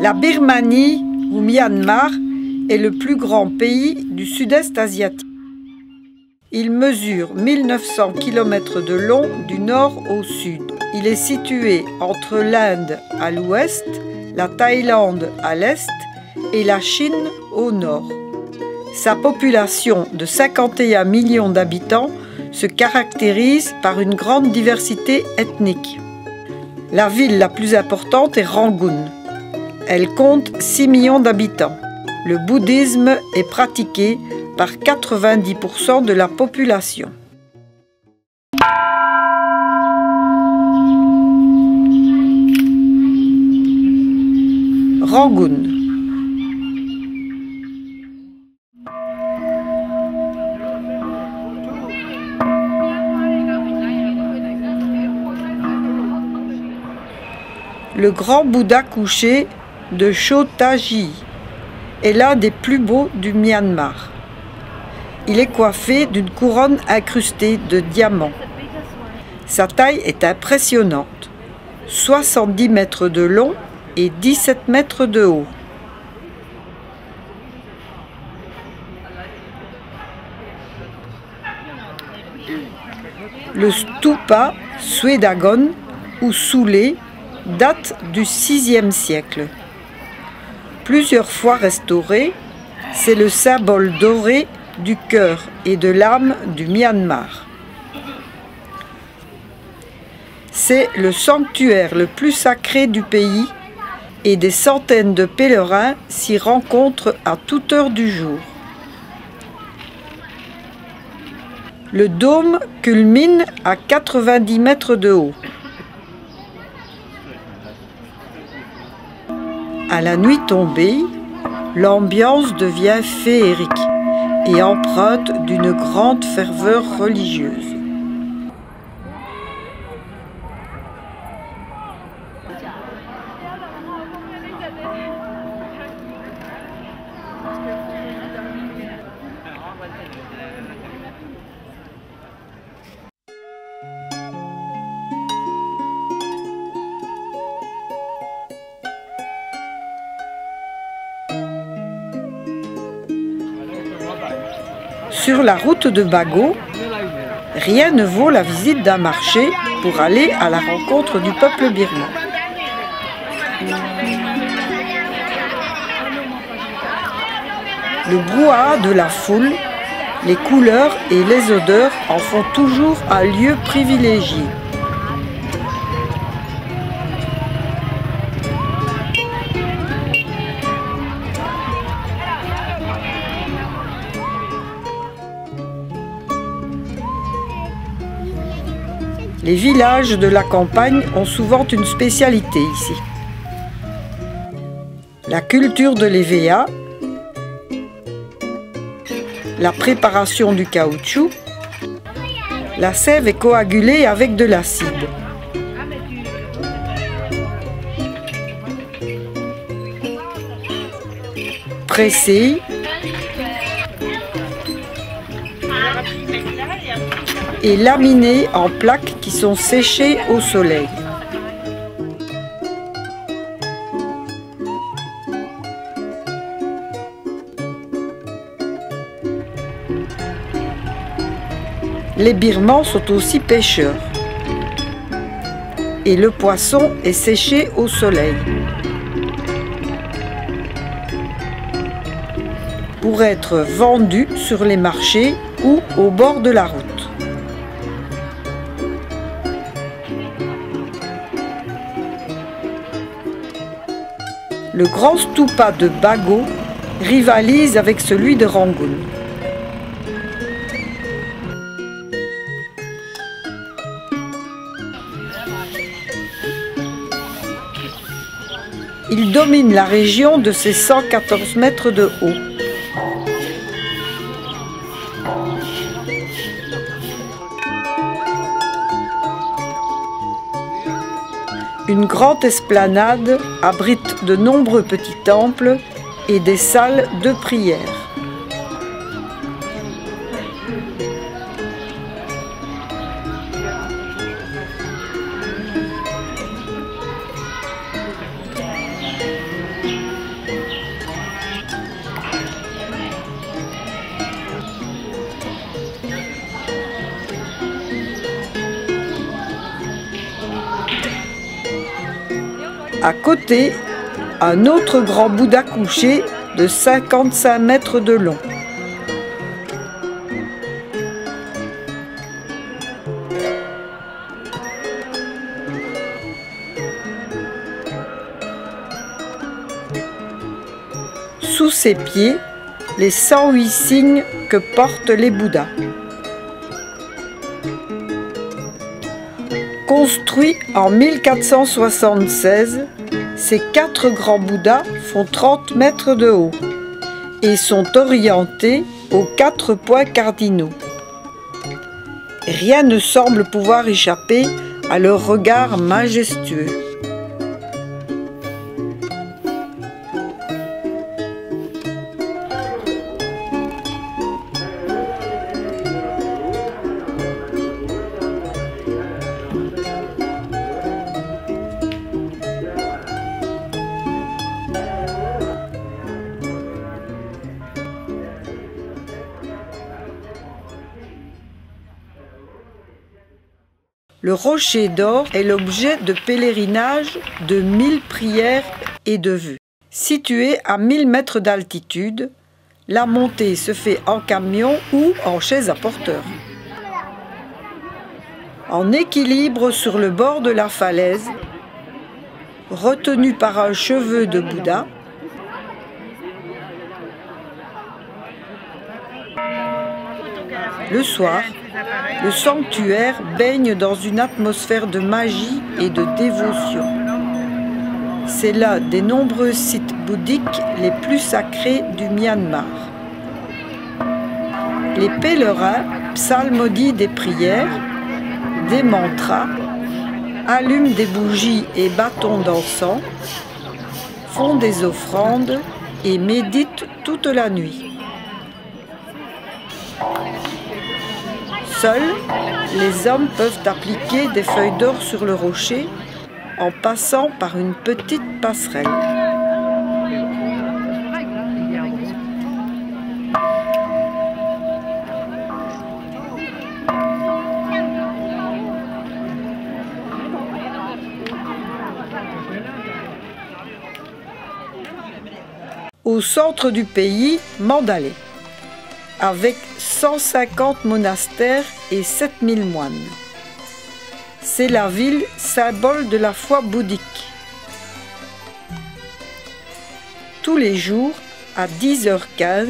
La Birmanie, ou Myanmar, est le plus grand pays du sud-est asiatique. Il mesure 1900 km de long du nord au sud. Il est situé entre l'Inde à l'ouest, la Thaïlande à l'est et la Chine au nord. Sa population de 51 millions d'habitants se caractérise par une grande diversité ethnique. La ville la plus importante est Rangoon. Elle compte 6 millions d'habitants. Le bouddhisme est pratiqué par 90% de la population. Rangoon. Le grand Bouddha couché de Chotaji est l'un des plus beaux du Myanmar. Il est coiffé d'une couronne incrustée de diamants. Sa taille est impressionnante, 70 mètres de long et 17 mètres de haut. Le stupa Swedagon ou Soulé date du VIe siècle. Plusieurs fois restauré, c'est le symbole doré du cœur et de l'âme du Myanmar. C'est le sanctuaire le plus sacré du pays et des centaines de pèlerins s'y rencontrent à toute heure du jour. Le dôme culmine à 90 mètres de haut. À la nuit tombée, l'ambiance devient féerique et empreinte d'une grande ferveur religieuse. Sur la route de Bago, rien ne vaut la visite d'un marché pour aller à la rencontre du peuple birman. Le brouhaha de la foule, les couleurs et les odeurs en font toujours un lieu privilégié. Les villages de la campagne ont souvent une spécialité ici. La culture de l'EVA, la préparation du caoutchouc, la sève est coagulée avec de l'acide. Pressée et laminée en plaques qui sont séchées au soleil. Les Birmans sont aussi pêcheurs et le poisson est séché au soleil pour être vendu sur les marchés ou au bord de la route. Le grand stupa de Bago rivalise avec celui de Rangoon. Il domine la région de ses 114 mètres de haut. Une grande esplanade abrite de nombreux petits temples et des salles de prière. À côté, un autre grand Bouddha couché de 55 mètres de long. Sous ses pieds, les 108 signes que portent les Bouddhas. Construits en 1476, ces 4 grands Bouddhas font 30 mètres de haut et sont orientés aux 4 points cardinaux. Rien ne semble pouvoir échapper à leur regard majestueux. Le rocher d'or est l'objet de pèlerinage de 1000 prières et de vœux. Situé à 1000 mètres d'altitude, la montée se fait en camion ou en chaise à porteur. En équilibre sur le bord de la falaise, retenu par un cheveu de Bouddha, le soir, le sanctuaire baigne dans une atmosphère de magie et de dévotion. C'est l'un des nombreux sites bouddhiques les plus sacrés du Myanmar. Les pèlerins psalmodient des prières, des mantras, allument des bougies et bâtons d'encens, font des offrandes et méditent toute la nuit. Seuls, les hommes peuvent appliquer des feuilles d'or sur le rocher en passant par une petite passerelle. Au centre du pays, Mandalay, avec 150 monastères et 7000 moines. C'est la ville symbole de la foi bouddhique. Tous les jours, à 10h15,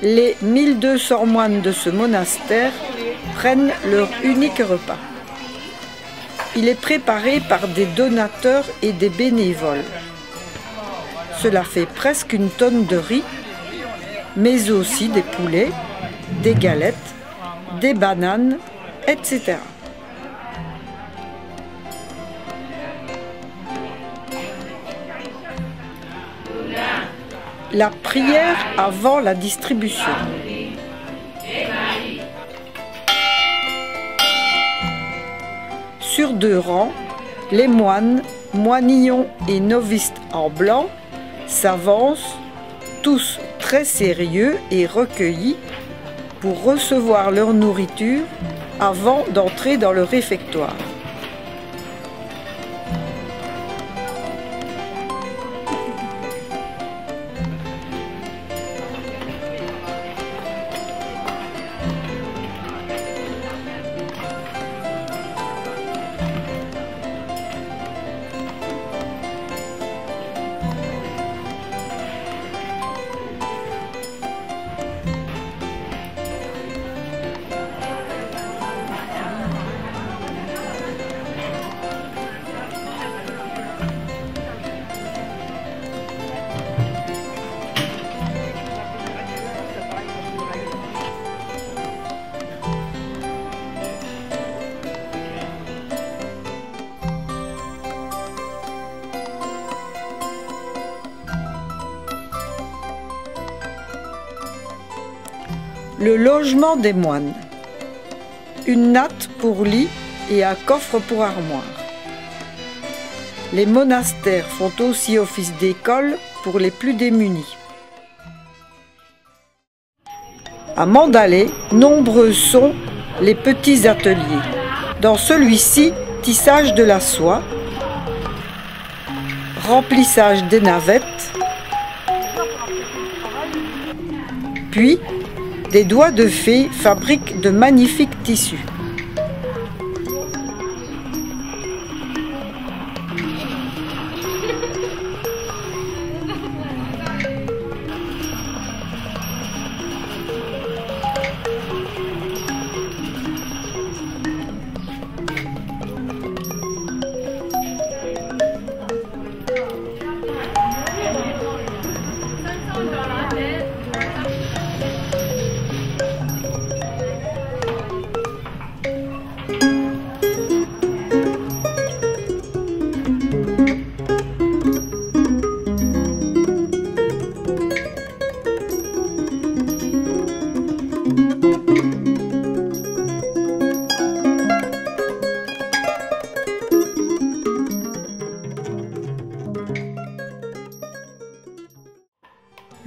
les 1200 moines de ce monastère prennent leur unique repas. Il est préparé par des donateurs et des bénévoles. Cela fait presque une tonne de riz, mais aussi des poulets, des galettes, des bananes, etc. La prière avant la distribution. Sur 2 rangs, les moines, moinillons et novices en blanc s'avancent, tous très sérieux et recueillis, pour recevoir leur nourriture avant d'entrer dans le réfectoire. Le logement des moines. Une natte pour lit et un coffre pour armoire. Les monastères font aussi office d'école pour les plus démunis. À Mandalay, nombreux sont les petits ateliers. Dans celui-ci, tissage de la soie, remplissage des navettes, puis des doigts de fée fabriquent de magnifiques tissus.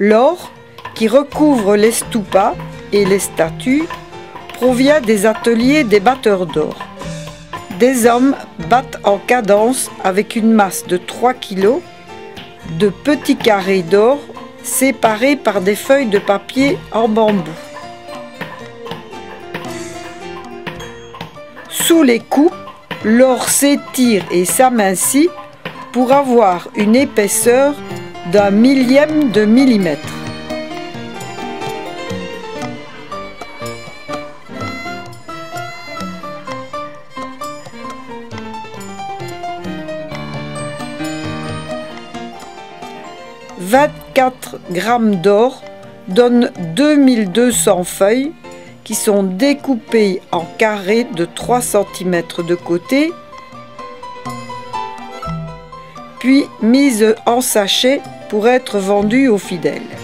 L'or qui recouvre les stupas et les statues provient des ateliers des batteurs d'or. Des hommes battent en cadence avec une masse de 3 kg de petits carrés d'or séparés par des feuilles de papier en bambou. Sous les coups, l'or s'étire et s'amincit pour avoir une épaisseur d'1 millième de millimètre. « 24 grammes d'or donnent 2200 feuilles qui sont découpées en carrés de 3 cm de côté, puis mises en sachet pour être vendues aux fidèles.